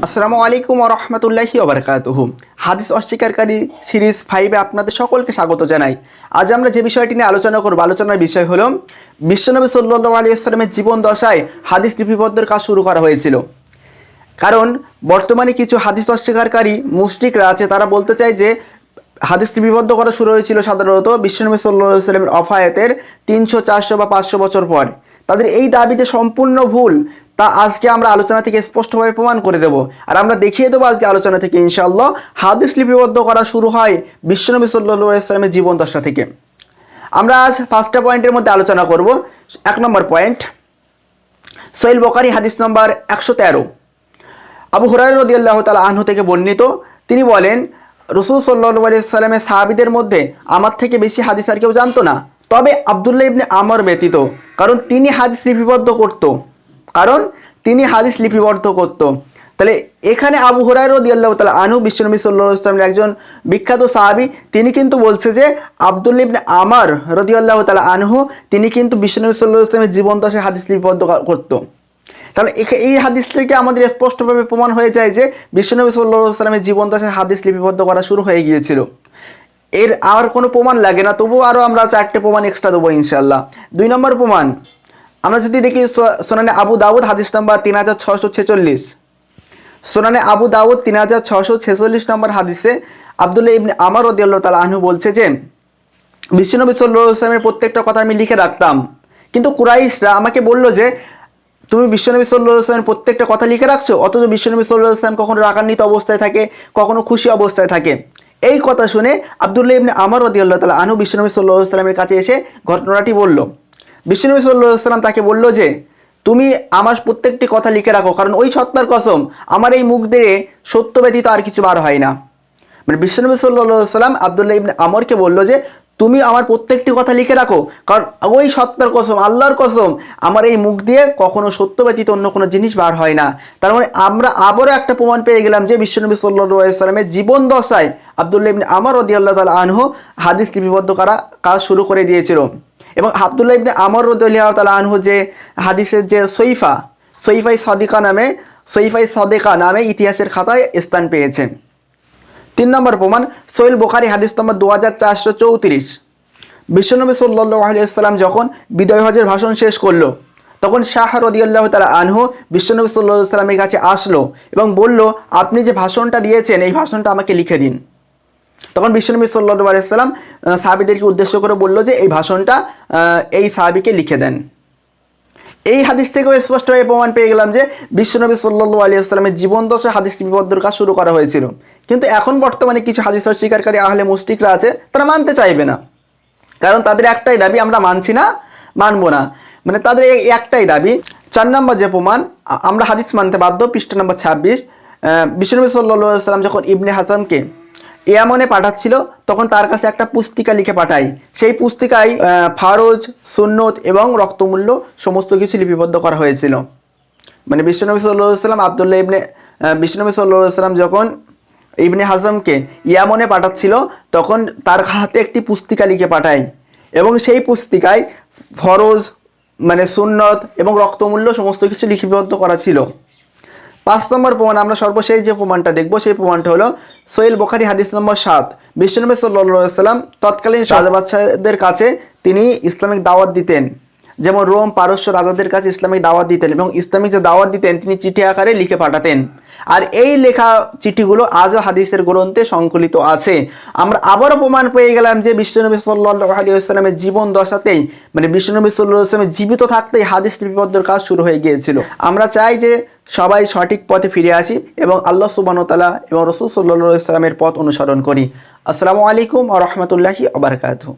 আসসালামু আলাইকুম ওয়া রাহমাতুল্লাহি ওয়া বারাকাতুহু। হাদিস অস্বীকারী সিরিজ 5-এ আপনাদের সকলকে স্বাগত জানাই। আজ আমরা যে বিষয়টি নিয়ে আলোচনা করব, আলোচনার বিষয় হলো বিশ্বনবী সাল্লাল্লাহু আলাইহি ওয়াসাল্লামের জীবন দশায় হাদিস লিপিবদ্ধের কাজ শুরু করা হয়েছিল। কারণ বর্তমানে কিছু হাদিস অস্বীকারী মুশরিকরা আছে, তারা বলতে চায় যে হাদিস লিপিবদ্ধ করা শুরু হয়েছিল সাধারণত বিশ্বনবী সাল্লাল্লাহু আলাইহি ওয়াসাল্লামের ওফায়াতের 300, 400 বা 500 বছর পর। তাদের এই দাবিতে সম্পূর্ণ ভুল, তা আজকে আমরা আলোচনা থেকে স্পষ্টভাবে প্রমাণ করে দেব। আর আমরা দেখিয়ে দেবো আজকে আলোচনা থেকে ইনশাআল্লাহ হাদিস লিপিবদ্ধ করা শুরু হয় বিশ্বনবী সাল্লাল্লাহু আলাইহি ওয়াসাল্লামের জীবন দশা থেকে। আমরা আজ 5টা পয়েন্টের মধ্যে আলোচনা করব। 1 নম্বর পয়েন্ট, সহিহ বুখারী হাদিস নম্বর 113, আবু হুরায়রা রাদিয়াল্লাহু তাআলা আনহু থেকে বর্ণিত। তিনি বলেন, রাসূল সাল্লাল্লাহু আলাইহি ওয়াসাল্লামের সাহাবীদের মধ্যে আমার থেকে বেশি হাদিস আর কেউ জানতো না, তবে আব্দুল্লাহ ইবনে আমর ব্যতীত, কারণ তিনি হাদিস লিপিবদ্ধ করত। তাহলে এখানে আবু হুরায়রা রাদিয়াল্লাহু তাআলা আনহু বিশ্বনবী সাল্লাল্লাহু আলাইহি ওয়াসাল্লামের একজন বিখ্যাত সাহাবী, তিনি কিন্তু বলছে যে আব্দুল্লাহ ইবনে আমর রাদিয়াল্লাহু তাআলা আনহু তিনি কিন্তু বিশ্বনবী সাল্লাল্লাহু আলাইহি ওয়াসাল্লামের জীবন দশায় হাদিস লিপিবদ্ধ করত। তাহলে এই হাদিস থেকে আমাদের স্পষ্টভাবে প্রমাণ হয়ে যায় যে বিশ্বনবী সাল্লাল্লাহু আলাইহি ওয়াসাল্লামের জীবন দশায় হাদিস লিপিবদ্ধ করা শুরু হয়ে গিয়েছিল। এর আর কোনো প্রমাণ লাগে না, তবুও আরও আমরা 4টে প্রমাণ এক্সট্রা দেবো ইনশাআল্লাহ। 2 নম্বর প্রমাণ, আমরা যদি দেখি সুনানে আবু দাউদ হাদিস নাম্বার 3646, সুনানে আবু দাউদ 3646 নম্বর হাদিসে আব্দুল্লাহ ইবনে আমর রাদিয়াল্লাহু তাআলা আনহু বলছে যে বিশ্বনবী সাল্লাল্লাহু আলাইহি ওয়াসাল্লামের প্রত্যেকটা কথা আমি লিখে রাখতাম, কিন্তু কুরাইশরা আমাকে বলল যে তুমি বিশ্বনবী সাল্লাল্লাহু আলাইহি ওয়াসাল্লামের প্রত্যেকটা কথা লিখে রাখছো, অথচ বিশ্বনবী সাল্লাল্লাহু আলাইহি ওয়াসাল্লাম কখনো রাগান্বিত অবস্থায় থাকে, কখনো খুশি অবস্থায় থাকে। এই কথা শুনে আব্দুল্লাহ ইবনে আমর রাদিয়াল্লাহু তাআলা আনহু বিশ্বনবী সাল্লাল্লাহু আলাইহি ওয়াসাল্লামের কাছে এসে ঘটনাটি বলল। বিশ্বনবী সাল্লাল্লাহু আলাইহি ওয়াসাল্লাম তাকে বলল যে তুমি আমার প্রত্যেকটি কথা লিখে রাখো, কারণ ওই সত্তার কসম আমার এই মুখ দিয়ে সত্য ব্যতীত আর কিছু বার হয় না। মানে বিশ্বনবী সাল্লাল্লাহু আলাইহি ওয়াসাল্লাম আব্দুল্লাহ ইবনে আমরকে বলল যে তুমি আমার প্রত্যেকটি কথা লিখে রাখো, কারণ ওই সত্তার কসম, আল্লাহর কসম, আমার এই মুখ দিয়ে কখনো সত্য ব্যতীত অন্য কোনো জিনিস বার হয় না। তার মানে আমরা আবারও একটা প্রমাণ পেয়ে গেলাম যে বিশ্বনবী সাল্লাল্লাহু আলাইহি ওয়াসাল্লামের জীবন দশায় আব্দুল্লাহ ইবনে আমর রাদিয়াল্লাহু তাআলা আনহু হাদিস লিপিবদ্ধ করা কাজ শুরু করে দিয়েছিল। এবং আব্দুল্লাহ ইবনে আমর রাদিয়াল্লাহু তাআলা আনহু যে হাদিসের যে সহিফাই সাদিকা নামে ইতিহাসের খাতায় স্থান পেয়েছে। 3 নম্বর প্রমাণ, সহিহ বুখারী হাদিস নম্বর 2434, বিশ্বনবী সাল্লাল্লাহু আলাইহি ওয়াসাল্লাম যখন বিদায় হজের ভাষণ শেষ করলো, তখন শাহ রাদিয়াল্লাহু তাআলা আনহু বিশ্বনবী সাল্লাল্লাহু আলাইহি ওয়াসাল্লামের কাছে আসলো এবং বলল, আপনি যে ভাষণটা দিয়েছেন এই ভাষণটা আমাকে লিখে দিন। তখন বিশ্বনবী সাল্লাল্লাহু আলাইহি ওয়াসাল্লাম সাহাবীদেরকে উদ্দেশ্য করে বলল যে এই ভাষণটা এই সাহাবীকে লিখে দেন। এই হাদিস থেকেও স্পষ্টভাবে প্রমাণ পেয়ে গেলাম যে বিশ্বনবী সাল্লাল্লাহু আলাইহি ওয়াসাল্লামের জীবন দশায় হাদিস লিপিবদ্ধের কাজ শুরু করা হয়েছিল। কিন্তু এখন বর্তমানে কিছু হাদিস অস্বীকারী আহলে মুশরিকরা আছে, তারা মানতে চাইবে না, কারণ তাদের একটাই দাবি, আমরা মানছি না, মানবো না, মানে তাদের একটাই দাবি। 4 নম্বর যে প্রমাণ, আমরা হাদিস মানতে বাধ্য। পৃষ্ঠা নম্বর 26, বিশ্বনবী সাল্লাল্লাহু আলাইহি ওয়াসাল্লাম যখন ইবনে হাজামকে ইয়ামনে পাঠাচ্ছিল, তখন তার কাছে একটা পুস্তিকা লিখে পাঠায়। সেই পুস্তিকায় ফারজ, সুন্নত এবং রক্তমূল্য সমস্ত কিছু লিপিবদ্ধ করা হয়েছিল। মানে বিশ্বনবী সাল্লাল্লাহু আলাইহি ওয়াসাল্লাম বিশ্বনবী সাল্লাল্লাহু আলাইহি ওয়াসাল্লাম যখন ইবনে হাজামকে ইয়ামনে পাঠাচ্ছিল, তখন তার হাতে একটি পুস্তিকা লিখে পাঠায় এবং সেই পুস্তিকায় ফরজ মানে সুন্নত এবং রক্তমূল্য সমস্ত কিছু লিপিবদ্ধ করা ছিল। 5 নম্বর প্রমাণ, আমরা সর্বশেষ যে প্রমাণটা দেখব সেই প্রমাণটা হলো সহিহ বুখারী হাদিস নম্বর 7, বিশ্বনবী সাল্লাল্লাহু আলাইহি ওয়াসাল্লাম তৎকালীন রাজা বাদশাহদের কাছে তিনি ইসলামিক দাওয়াত দিতেন, যেমন রোম পারস্য রাজাদের কাছে ইসলামিক দাওয়াত দিতেন এবং ইসলামিক যে দাওয়াত দিতেন তিনি চিঠি আকারে লিখে পাঠাতেন। আর এই লেখা চিঠিগুলো আজও হাদিসের গ্রন্থে সংকলিত আছে। আমরা আবারও প্রমাণ পেয়ে গেলাম যে বিশ্বনবী সাল্লাল্লাহু আলাইহি ওয়াসাল্লামের জীবন দশাতেই, মানে বিশ্বনবী সাল্লাল্লাহু আলাইহি ওয়াসাল্লাম জীবিত থাকতেই হাদিস লিপিবদ্ধের কাজ শুরু হয়ে গিয়েছিল। আমরা চাই যে সবাই সঠিক পথে ফিরে আসি এবং আল্লাহ সুবহানাহু ওয়া তাআলা এবং রাসূল সাল্লাল্লাহু আলাইহি ওয়াসাল্লামের পথ অনুসরণ করি। আসসালামু আলাইকুম ওয়া রাহমাতুল্লাহি ওয়া বারাকাতুহু।